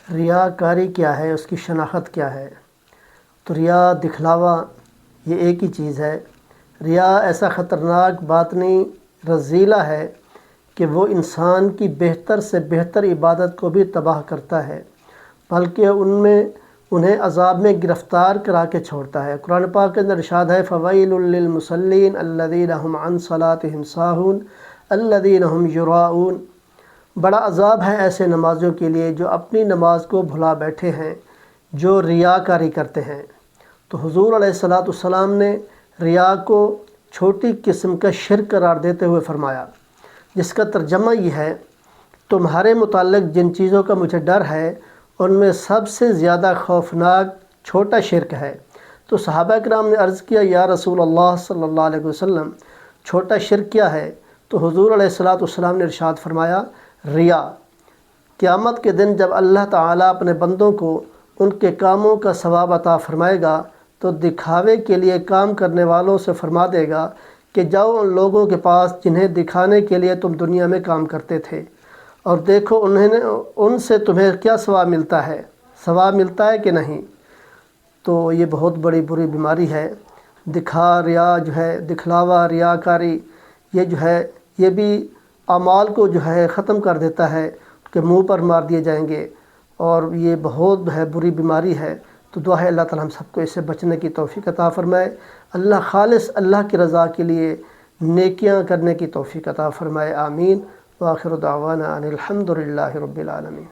ریاکاری کیا ہے، اس کی شناخت کیا ہے؟ تو ریا دکھلاوا یہ ایک ہی چیز ہے۔ ریا ایسا خطرناک باطنی رذیلہ ہے کہ وہ انسان کی بہتر سے بہتر عبادت کو بھی تباہ کرتا ہے، بلکہ انہیں عذاب میں گرفتار کرا کے چھوڑتا ہے۔ قرآن پاک کے اندر ارشاد ہے فَوَيْلٌ لِّلْمُصَلِّينَ الَّذِينَ هُمْ عَنْ صَلَاتِهِمْ سَاهُونَ الَّذِينَ هُمْ يُرَاءُونَ۔ بڑا عذاب ہے ایسے نمازیوں کے لیے جو اپنی نماز کو بھلا بیٹھے ہیں، جو ریاکاری کرتے ہیں۔ تو حضور علیہ السلام نے ریا کو چھوٹی قسم کا شرک قرار دیتے ہوئے فرمایا، جس کا ترجمہ یہ ہے تمہارے متعلق جن چیزوں کا مجھے ڈر ہے ان میں سب سے زیادہ خوفناک چھوٹا شرک ہے۔ تو صحابہ کرام نے عرض کیا یا رسول اللہ صلی اللہ علیہ وسلم چھوٹا شرک کیا ہے؟ تو حضور علیہ السلام نے ارشاد فرمایا ریا۔ قیامت کے دن جب اللہ تعالیٰ اپنے بندوں کو ان کے کاموں کا ثواب عطا فرمائے گا تو دکھاوے کے لیے کام کرنے والوں سے فرما دے گا کہ جاؤ ان لوگوں کے پاس جنہیں دکھانے کے لیے تم دنیا میں کام کرتے تھے، اور دیکھو ان سے تمہیں کیا ثواب ملتا ہے، ثواب ملتا ہے کہ نہیں۔ تو یہ بہت بڑی بری بیماری ہے۔ ریا جو ہے، دکھلاوا، ریاکاری، یہ جو ہے یہ بھی اعمال کو جو ہے ختم کر دیتا ہے کہ منہ پر مار دیے جائیں گے، اور یہ بہت بری بیماری ہے۔ تو دعا ہے اللہ تعالیٰ ہم سب کو اس سے بچنے کی توفیق عطا فرمائے، اللہ خالص اللہ کی رضا کے لیے نیکیاں کرنے کی توفیق عطا فرمائے، آمین۔ وآخر دعوانا ان الحمد للہ رب العالمین۔